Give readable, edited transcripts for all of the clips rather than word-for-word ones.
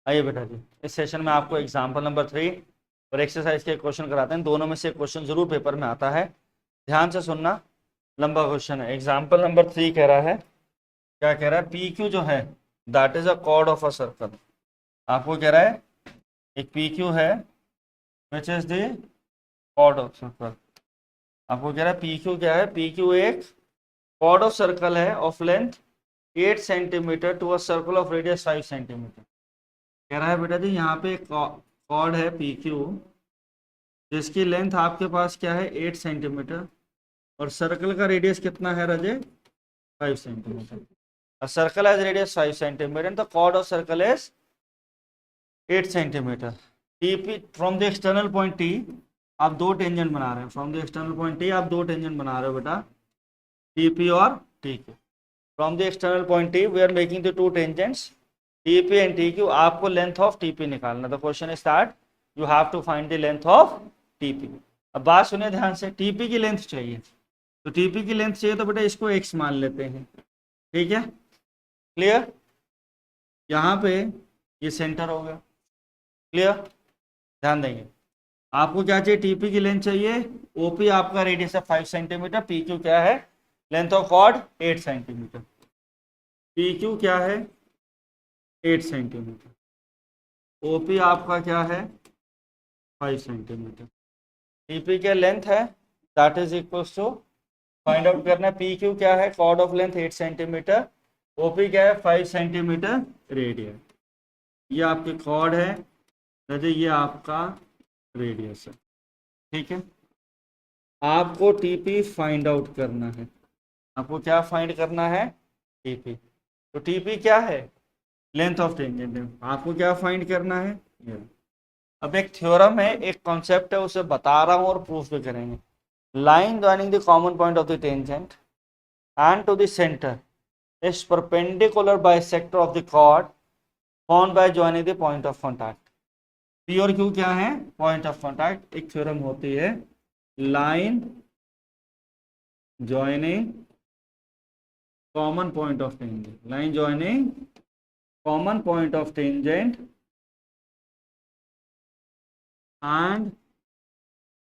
आइए बेटा जी, इस सेशन में आपको एग्जाम्पल नंबर 3 और एक्सरसाइज के क्वेश्चन कराते हैं। दोनों में से क्वेश्चन जरूर पेपर में आता है, ध्यान से सुनना। लंबा क्वेश्चन है। एग्जाम्पल नंबर 3 कह रहा है, क्या कह रहा है, पी क्यू जो है that is a chord of a circle. आपको कह रहा है एक पी क्यू है which is the chord of circle. आपको कह रहा है पी क्यू क्या है, पी क्यू एक कॉर्ड ऑफ सर्कल है of length 8 centimetre to a circle of radius 5 centimetre. कह रहा है बेटा जी यहाँ पे कॉर्ड है पी क्यू जिसकी लेंथ आपके पास क्या है 8 सेंटीमीटर और सर्कल का रेडियस कितना है राजे 5 centimetre. A circle has radius 5 centimeter and the chord of circle is 8 centimeter. TP from the external point T आप दो टेंजेंट बना रहे हैं। From the external point T आप दो टेंजेंट बना रहे हो बेटा, TP और TQ। From the external point T we are making the two tangents TP and TQ। आपको लेंथ ऑफ TP निकालना। The question is that you have to find the length of TP। अब बात सुनिए ध्यान से, TP की length चाहिए तो TP की लेंथ चाहिए तो बेटा इसको x मान लेते हैं, ठीक है, क्लियर। यहाँ पे ये सेंटर हो गया, क्लियर। ध्यान देंगे, आपको क्या चाहिए, टीपी की लेंथ चाहिए, ओपी आपका रेडियस है 5 सेंटीमीटर, पी क्यू क्या है, length of chord 8 centimetre. P Q क्या है 8 सेंटीमीटर, ओपी आपका क्या है 5 सेंटीमीटर। टीपी के लेंथ है that is equals to, find out करना है पी क्यू क्या है, chord of length 8 centimetre, OP क्या है 5 सेंटीमीटर रेडियस। ये आपके कॉर्ड है, ये आपका रेडियस है, ठीक है। आपको टीपी फाइंड आउट करना है। आपको क्या फाइंड करना है, टीपी। तो टीपी क्या है, लेंथ ऑफ टेंजेंट है। आपको क्या फाइंड करना है ये। अब एक थ्योरम है, एक कॉन्सेप्ट है, उसे बता रहा हूं और प्रूफ भी करेंगे। Line joining the common point of the tangent and to the centre is perpendicular bisector of the chord found by joining the point of contact. P और क्यू क्या है, पॉइंट ऑफ कॉन्टैक्ट। एक theorem होती है line joining common point of tangent, line joining common point of tangent and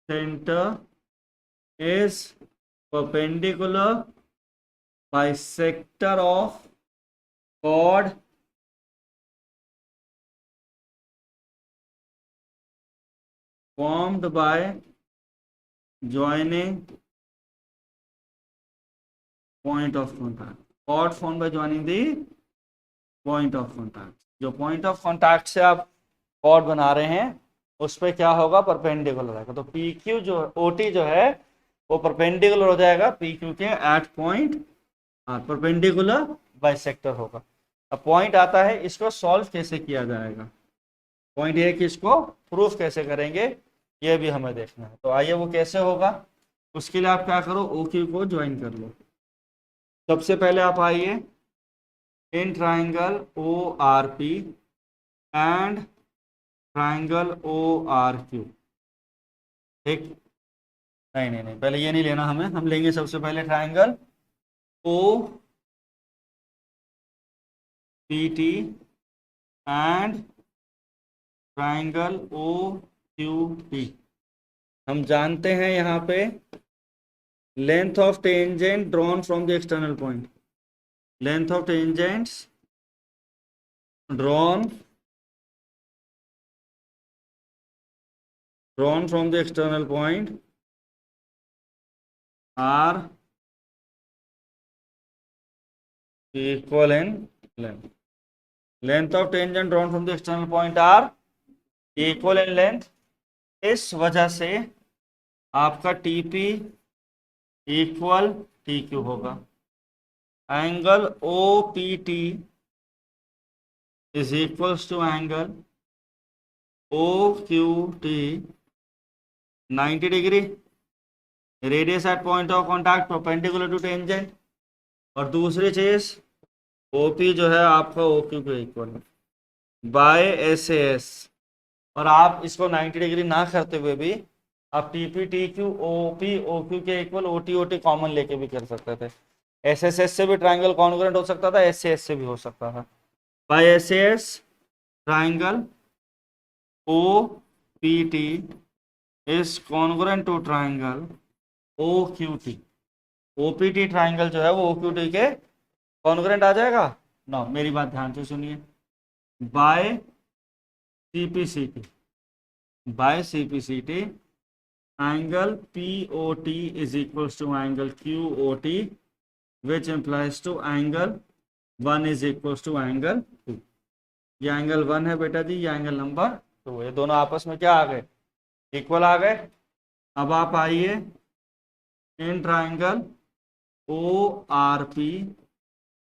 center is perpendicular bisector of chord formed by joining point of contact, chord formed by joining the point of contact। जो point of contact से आप chord बना रहे हैं उस पर क्या होगा, परपेंडिकुलर रहेगा। तो पी क्यू जो ओटी जो है वो परपेंडिकुलर हो जाएगा पी क्यू के एट पॉइंट, परपेंडिकुलर बाइसेक्टर होगा। अब पॉइंट आता है, इसको सॉल्व कैसे किया जाएगा, पॉइंट ये कि इसको प्रूफ कैसे करेंगे ये भी हमें देखना है। तो आइए वो कैसे होगा, उसके लिए आप क्या करो, ओ क्यू को ज्वाइन कर लो। सबसे पहले आप आइए इन triangle O R P and triangle O R Q, ठीक। नहीं नहीं नहीं, पहले ये नहीं लेना हमें, हम लेंगे सबसे पहले triangle O P T and triangle O Q P. हम जानते हैं यहाँ पे length of tangent drawn from the external point, length of tangents drawn from the external point are equal in length. Length of tangent drawn from the external point are equal in length। इस वजह से आपका TP equal TQ होगा। Angle OPT is equals to angle OQT 90 degree, radius at point of contact perpendicular to tangent. और दूसरी चीज OP जो है आपका OQ के इक्वल बाय SAS। और आप इसको 90 डिग्री ना करते हुए भी आप TP TQ OP OQ के इक्वल OT OT कॉमन लेके भी कर सकते थे। SSS से भी ट्राइंगल कॉन्ग्रुएंट हो सकता था, SAS से भी हो सकता था। By SAS triangle O P T is congruent to triangle O Q T. OPT triangle जो है वो ओक्यूटी के कॉन्ग्रुएंट आ जाएगा ना। मेरी बात ध्यान से सुनिए। By CPCT, by CPCT angle POT is equals to angle QOT which implies to angle 1 is equals to angle 2। ये एंगल 1 है बेटा जी, ये एंगल नंबर 2। ये दोनों आपस में क्या आ गए, इक्वल आ गए। अब आप आइए इन triangle O R P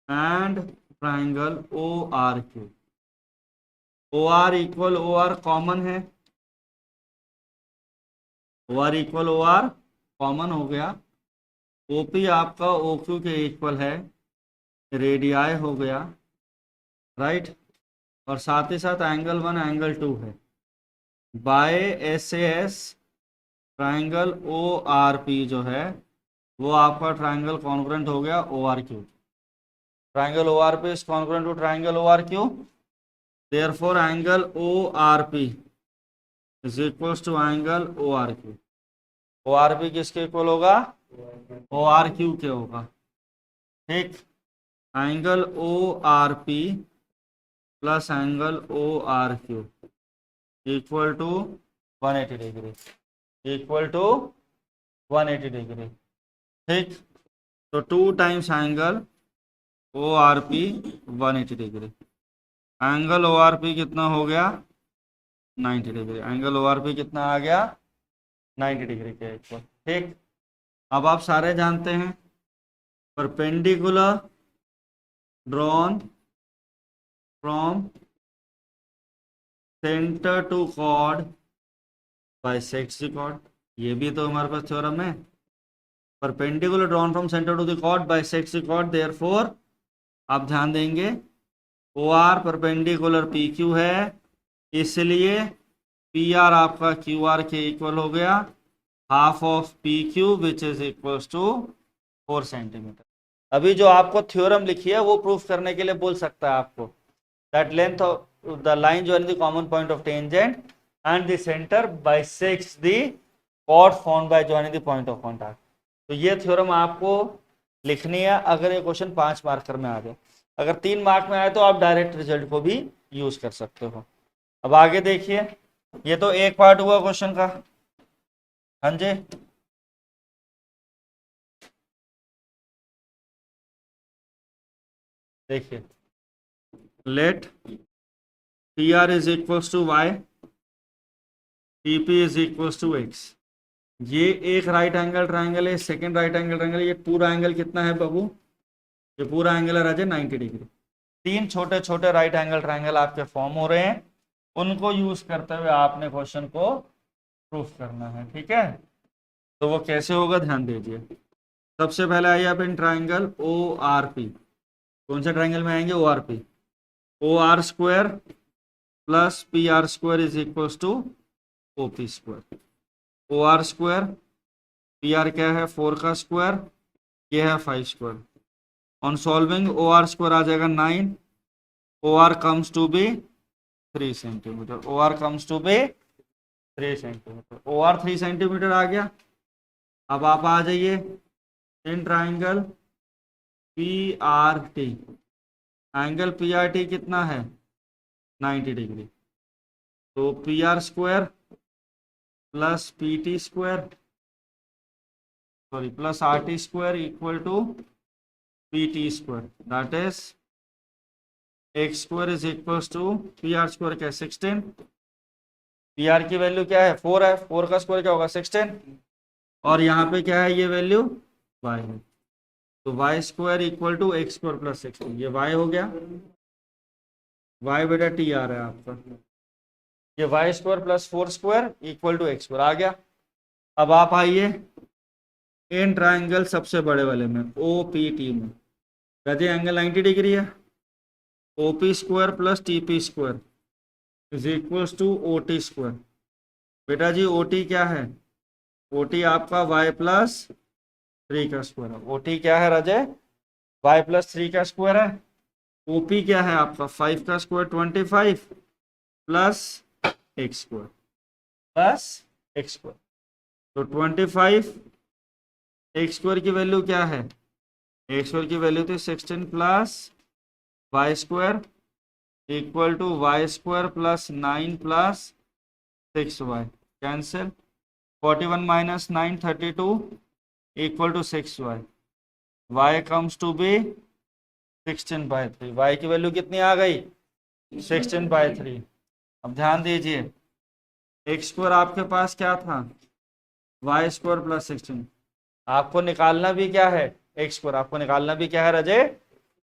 and triangle O R Q. O R equal O R common है, O R equal O R common हो गया। ओपी आपका ओ क्यू के इक्वल है, रेडियाई हो गया, राइट। और साथ ही साथ एंगल 1 एंगल 2 है। By S S triangle O R P जो है वो आपका ट्राइंगल कॉन्ग्रुएंट हो गया O R Q. Triangle O R P is congruent to triangle O R Q, therefore angle O R P is equals to angle O R Q. O R P किसके equal होगा, O R Q के होगा, ठीक। Angle O R P plus angle O R Q equal to 180 degree, equal to 180 degree, ठीक। तो 2 times angle O R P 180 degree. Angle O R P कितना हो गया, 90 degree. Angle O R P कितना आ गया, 90 डिग्री के equal, ठीक। अब आप सारे जानते हैं perpendicular drawn from centre to chord bisects the chord. ये भी तो हमारे पास थ्योरम है। Perpendicular drawn from centre to the chord bisects the chord, therefore आप ध्यान देंगे O R perpendicular P Q है, इसलिए पी आर आपका क्यू आर के इक्वल हो गया, half of P Q which is equals to 4 centimetre. अभी जो आपको थ्योरम लिखी है वो प्रूफ करने के लिए बोल सकता है आपको that length of the line joining the common point of tangent and the center bisects the chord formed by joining the point of contact। तो ये थ्योरम आपको लिखनी है अगर ये क्वेश्चन 5 मार्कर में आ जाए। अगर 3 मार्क में आए तो आप डायरेक्ट रिजल्ट को भी यूज कर सकते हो। अब आगे देखिए, ये तो एक पार्ट हुआ क्वेश्चन का। हाँ जी, देखिए let P R is equals to y, P P is equals to x. ये एक राइट एंगल ट्राइंगल है, सेकंड राइट एंगल ट्राइंगल है। ये पूरा एंगल कितना है बाबू, ये पूरा एंगल है राजे 90 डिग्री। 3 छोटे छोटे राइट एंगल ट्राइंगल आपके फॉर्म हो रहे हैं, उनको यूज करते हुए आपने क्वेश्चन को प्रूफ करना है, ठीक है। तो वो कैसे होगा ध्यान दीजिए। सबसे पहले आइए आप इन ट्राइंगल ओ आर पी। कौन से ट्राइंगल में आएंगे, O R P. O R square plus P R square is equals to O P square. O R square, P R क्या है 4 का स्क्वायर, ये है 5 square. On solving O R square आ जाएगा 9, O R comes to be 3 centimetre, O R comes to be 3 centimetre. O R 3 centimetre आ गया। अब आप आ जाइए in triangle P R T. Angle P R T कितना है 90 डिग्री। तो P R square plus P T square plus R T square equal to P T square, that is x square is equal to P R square क्या 16। P R की value क्या है 4 है, 4 का square क्या होगा 16। और यहाँ पे क्या है ये वैल्यू y है, तो y square equal to x square plus 16। ये y हो गया, y बेटा टी आ रहा है आपका। ये Y square plus 4 square equal to x square आ गया। अब आप आइए इन ट्राइंगल सबसे बड़े वाले में ओ पी टी में, कहते एंगल 90 डिग्री है। O P square plus T P square is equals to O T square. बेटा जी ओ टी क्या है, ओ टी आपका y प्लस 3 का स्क्वायर है। ओ टी क्या है राजे, y प्लस 3 का स्क्वायर है। ओ पी क्या है आपका 5 का square 25 plus x square plus x square. तो 25 एक्स स्क्वायर की वैल्यू क्या है, एक्स स्क्वायर की वैल्यू थी 16 plus y square equal to y square plus 9 plus 6y cancel. 41 minus 9 32 equal to 6y। y comes to be 16/3। y की value कितनी आ गई, 16/3। अब ध्यान दीजिए एक्स स्क्वायर आपके पास क्या था, वाई स्क्वायर प्लस 16। आपको निकालना भी क्या है, एक्स स्क्वायर। आपको निकालना भी क्या है रजे,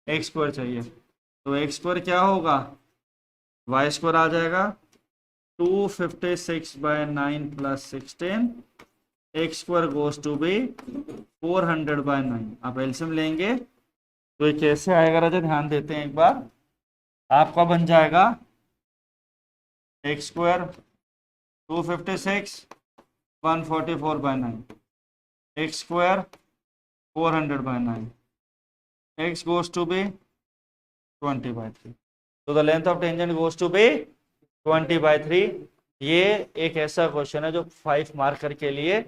एक्स स्क्वायर चाहिए। तो एक्स स्क्वायर क्या होगा, वाई स्क्वायर आ जाएगा 256/9 plus 16। X square goes to be 400/9। आप एलसीएम लेंगे तो ये कैसे आएगा राजा, ध्यान देते हैं एक बार। आपका बन जाएगा x square 256 144/9 x square 400/9 x goes to be 20/3। तो the length of tangent goes to be 20/3। ये एक ऐसा क्वेश्चन है जो 5 मार्कर के लिए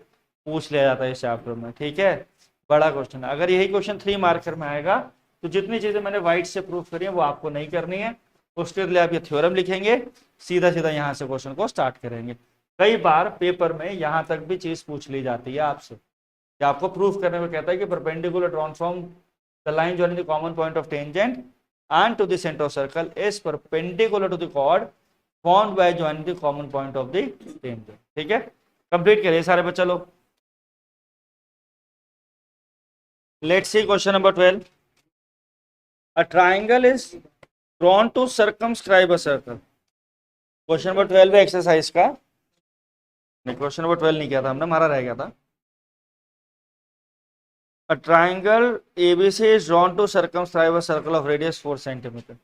पूछ लिया जाता है इस चैप्टर में, ठीक है, बड़ा क्वेश्चन है। अगर यही क्वेश्चन 3 मार्कर में आएगा तो जितनी चीजें मैंने वाइट से प्रूफ करी है वो आपको नहीं करनी है, उसके लिए आप ये थ्योरम लिखेंगे, सीधा सीधा यहाँ से क्वेश्चन को स्टार्ट करेंगे। कई बार पेपर में यहाँ तक भी चीज पूछ ली जाती है आपसे कि आपको प्रूफ करने में कहता है कि perpendicular drawn from the line joining the common point of tangent and to the center of circle is perpendicular to the chord formed by joining the common point of the tangent। ठीक है, complete करिए सारे बच्चा लोग। Let's see question number 12। A triangle is drawn to circumscribe a circle। Question number 12 है exercise का, नहीं question number 12 नहीं किया था हमने, हमारा रह गया था। A triangle ABC is drawn to circumscribe a circle of radius 4 centimetre.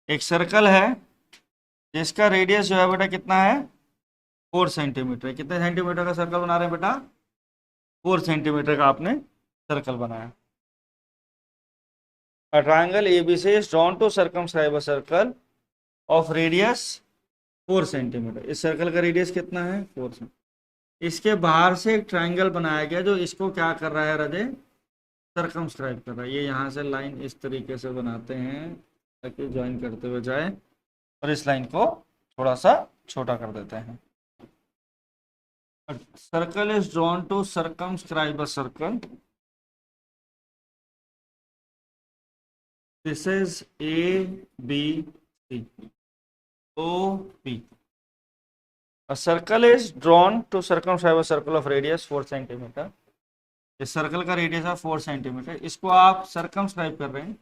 एक सर्कल है जिसका रेडियस जो है बेटा कितना है, 4 सेंटीमीटर। कितने सेंटीमीटर का सर्कल बना रहे हैं बेटा, 4 सेंटीमीटर का आपने सर्कल बनाया। A triangle ABC is drawn to circumscribe a circle of radius 4 centimetre. इस सर्कल का रेडियस कितना है, 4 सेंटीमीटर। इसके बाहर से एक ट्राइंगल बनाया गया जो इसको क्या कर रहा है राजे, सर्कमस्क्राइब कर रहा है। ये यहाँ से लाइन इस तरीके से बनाते हैं ताकि ज्वाइन करते हुए जाए, और इस लाइन को थोड़ा सा छोटा कर देते हैं। Circle is drawn to circumscribe a circle. This is ABC OP। A circle is drawn to circumscribe a circle of radius 4 centimetre. इस सर्कल का रेडियस है 4 सेंटीमीटर, इसको आप सर्कमस्क्राइब कर रहे हैं।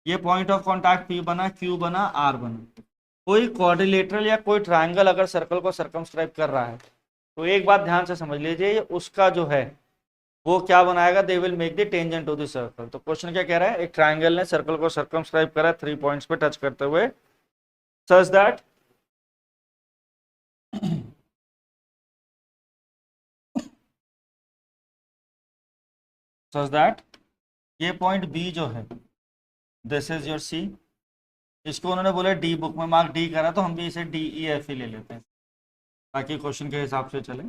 ये पॉइंट ऑफ कांटेक्ट P बना, Q बना, R बना। कोई क्वाड्रिलेटरल या कोई ट्रायंगल अगर सर्कल को सर्कमस्क्राइब कर रहा है तो एक बात ध्यान से समझ लीजिए, उसका जो है वो क्या बनाएगा, they will make the tangent to the circle. तो क्वेश्चन क्या कह रहा है, एक ट्रायंगल ने सर्कल को सर्कमस्क्राइब करा 3 पॉइंट्स पे टच करते हुए, सच दैट ये पॉइंट B जो है, दिस इज योर C। इसको उन्होंने बोला डी, बुक में मार्क D करा, तो हम भी इसे DEF ही ले लेते हैं ताकि क्वेश्चन के हिसाब से चले।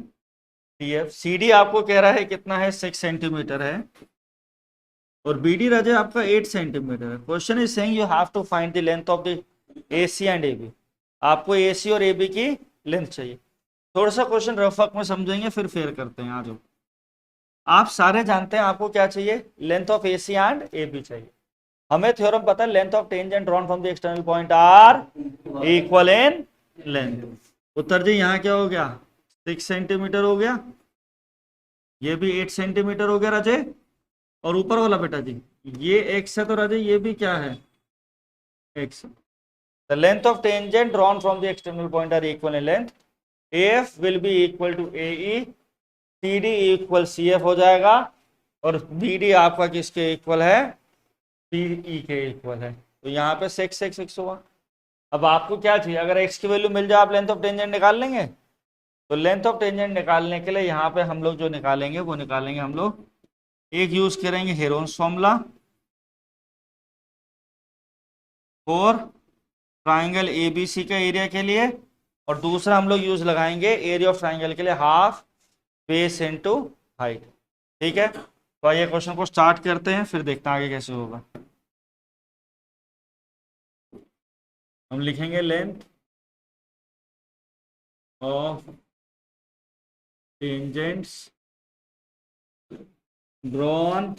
DF CD आपको कह रहा है कितना है, 6 सेंटीमीटर है, और BD राजा आपका 8 सेंटीमीटर है। Question is saying you have to find the length of the AC and AB। आपको AC और AB की लेंथ चाहिए। थोड़ा सा क्वेश्चन रफ वर्क में समझेंगे फिर फेयर करते हैं। आ जाओ, आप सारे जानते हैं आपको क्या चाहिए, length of AC and AB चाहिए। हमें थ्योरम पता है, length of tangent drawn from the external point are equal in length. उत्तर जी यहाँ क्या हो गया, 6 सेंटीमीटर हो गया, ये भी 8 सेंटीमीटर हो गया राजे, और ऊपर वाला बेटा जी ये x है, तो राजे ये भी क्या है, x। The length of tangent drawn from the external point are equal in length. AF will be equal to AE, CD equal CF हो जाएगा, और BD आपका किसके इक्वल है, PE के इक्वल है। तो यहाँ पे 6 हुआ। अब आपको क्या चाहिए, अगर x की वैल्यू मिल जाए आप लेंथ ऑफ टेंजेंट निकाल लेंगे। तो लेंथ ऑफ टेंजेंट निकालने के लिए यहाँ पे हम लोग जो निकालेंगे वो निकालेंगे, हम लोग एक यूज करेंगे Heron's formula for triangle ABC का एरिया के लिए, और दूसरा हम लोग यूज लगाएंगे एरिया ऑफ ट्राइंगल के लिए, हाफ बेस इनटू हाइट। ठीक है, तो आइए क्वेश्चन को स्टार्ट करते हैं, फिर देखते हैं आगे कैसे होगा। हम लिखेंगे length of tangents drawn,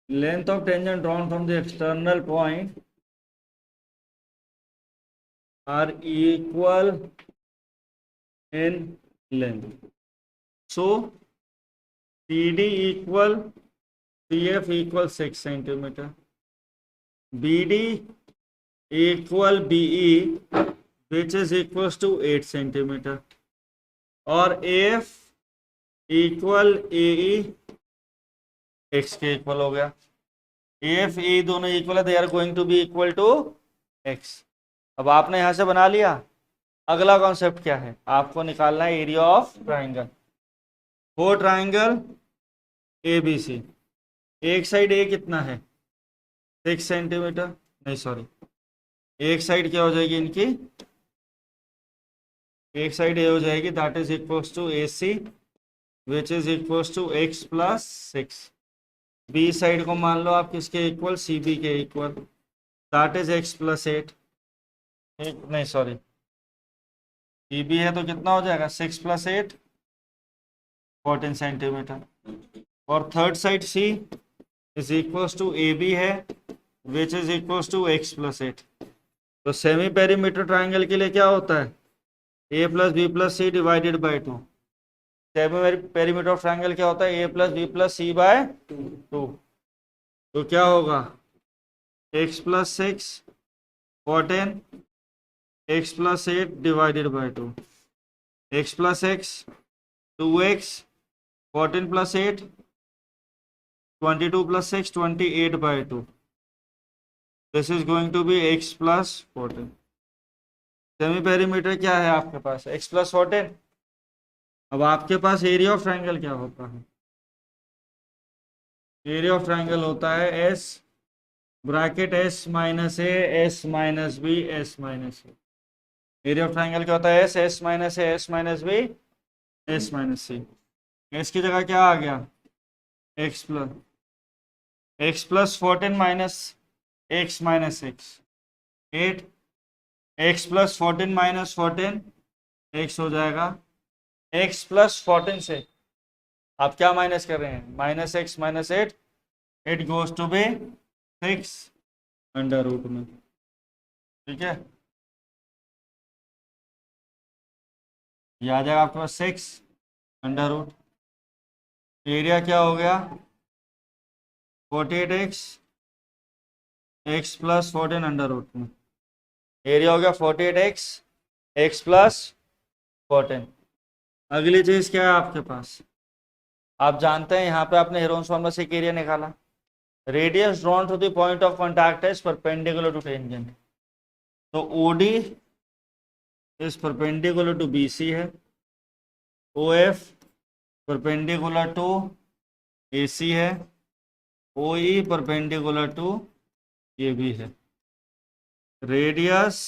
length of tangent drawn from the external point are equal in length. So CD equal CF equal 6 centimeter, BD equal BE which is equals to 8 centimeter, और AF equal AE x के equal हो गया। AF AE दोनों equal है, they are going to be equal to x। अब आपने यहां से बना लिया। अगला कॉन्सेप्ट क्या है, आपको निकालना है एरिया ऑफ ट्राइंगल। वो ट्राइंगल ABC, एक साइड ए कितना है 6 सेंटीमीटर, नहीं सॉरी, एक साइड क्या हो जाएगी इनकी, एक साइड ए हो जाएगी, that is equals to AC which is equals to x plus 6। B side को मान लो आप किसके इक्वल, CB के equal, that is x plus 8। नहीं सॉरी, CB है तो कितना हो जाएगा 6 प्लस 8 14 सेंटीमीटर, और third side C is equals to AB है which is equals to x plus 8। तो सेमी पेरीमीटर ट्राइंगल के लिए क्या होता है, A plus B plus C divided by 2। Semi perimeter of triangle क्या होता है, A plus B plus C by 2। तो क्या होगा x plus 6 14 x plus 8 divided by 2, x plus x 2x 14 plus 8 22 plus 6 28 by 2। This is going to be x plus 14। Semi perimeter क्या है आपके पास, x plus 14। अब आपके पास एरिया ऑफ ट्राइंगल क्या होता है, एरिया ऑफ ट्राइंगल होता है S bracket S minus A S minus B S minus A. Area of triangle क्या होता है, S minus A S minus B S minus C. S की जगह क्या आ गया, x plus 14 minus x minus 6 8, x plus 14 minus 14 x हो जाएगा। x प्लस 14 से आप क्या माइनस कर रहे हैं, minus x minus 8, it goes to be 6 under root में। ठीक है, ये आ जाएगा आपके पास 6 अंडर रूट। एरिया क्या हो गया 48x x plus 14 under root में। एरिया हो गया 48x x प्लस 14। अगली चीज क्या है आपके पास, आप जानते हैं यहाँ पे आपने हेरोन्स फॉर्मूला से एक एरिया निकाला, radius drawn to the point of contact is perpendicular to tangent. तो OD is perpendicular to BC है, OF परपेंडिकुलर टू AC है, OE परपेंडिकुलर टू AB है। Radius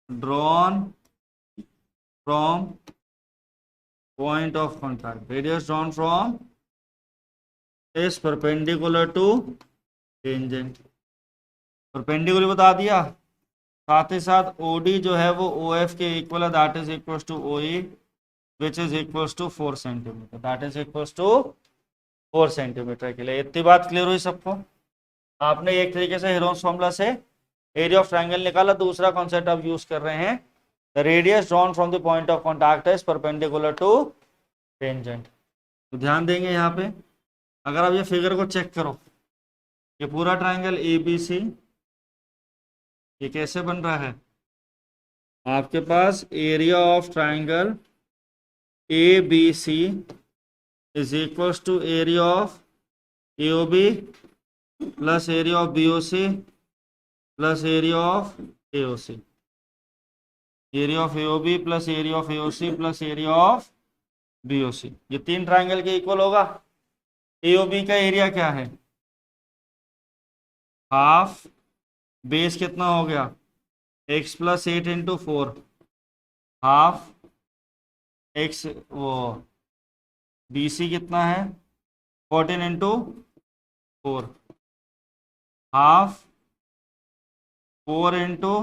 drawn from point of contact, radius drawn from is perpendicular to tangent. Perpendicular बता दिया, साथ ही साथ OD जो है वो OF के इक्वल है, that is equals to OE which is equals to 4 centimetre, that is equals to 4 centimetre के लिए। इतनी बात क्लियर हुई सबको। आपने एक तरीके से हेरोन्स फॉर्मूला से एरिया ऑफ ट्राइंगल निकाला, दूसरा कॉन्सेप्ट आप यूज कर रहे हैं, the radius drawn from the point of contact is perpendicular to tangent. तो ध्यान देंगे यहाँ पे, अगर आप ये फिगर को चेक करो, ये पूरा ट्राइंगल ABC ये कैसे बन रहा है, आपके पास area of triangle ABC is equals to area of AOB plus area of BOC plus area of AOC। Area of AOB plus area of AOC plus area of BOC, ये तीन triangle के इक्वल होगा। AOB का area क्या है half base कितना हो गया x plus 8 into 4 half x वो BC कितना है 14 into 4 half 4 into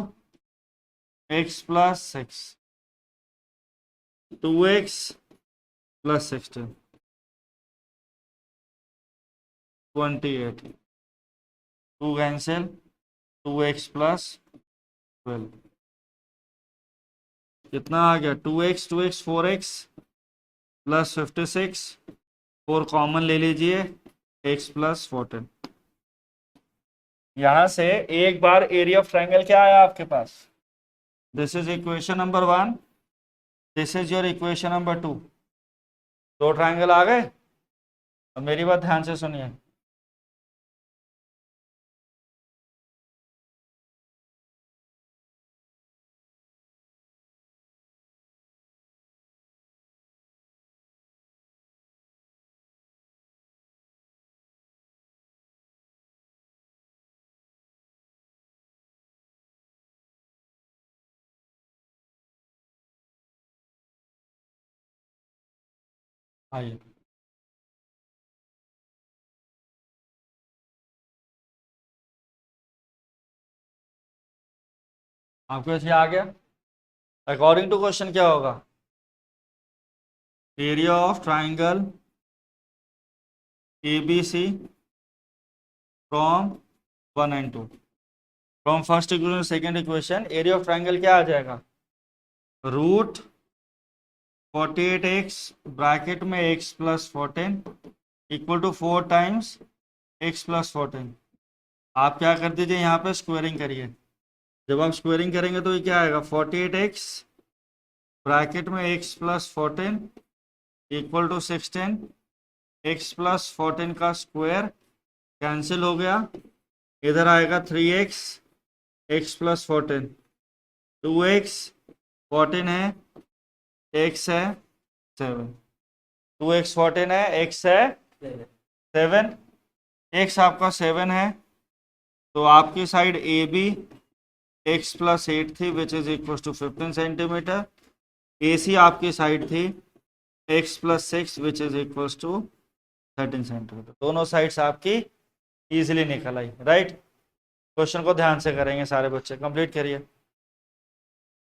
x plus 6 2x plus 16 28 2 cancel 2x plus 12 कितना आ गया 2x 4x प्लस 56 4 कॉमन ले लीजिए x प्लस 14 यहां से एक बार एरिया ऑफ ट्रायंगल क्या आया आपके पास this is equation number 1 this is your equation number 2 दो ट्रायंगल आ गए अब मेरी बात ध्यान से सुनिए आइए आपको ऐसे आ गया अकॉर्डिंग टू क्वेश्चन क्या होगा area of triangle ABC from 1 and 2 from first equation second equation area of triangle क्या आ जाएगा रूट 48x ब्रैकेट में x plus 14 equal to 4 times x plus 14 आप क्या कर दीजिए यहाँ पे स्क्वायरिंग करिए जब आप स्क्वायरिंग करेंगे तो ये क्या आएगा 48x ब्रैकेट में x plus 14 equal to 16 x plus 14 का स्क्वायर कैंसिल हो गया इधर आएगा 3x x प्लस 14 2x 14 है x है 7 2x 14 है x है 7 x आपका 7 है तो आपकी साइड AB x प्लस 8 थी which is equal to 15 centimetre AC आपकी साइड थी x plus 6 which is equal to 13 centimetre दोनों साइड्स आपकी इजीली निकल आई राइट क्वेश्चन को ध्यान से करेंगे सारे बच्चे कंप्लीट करिए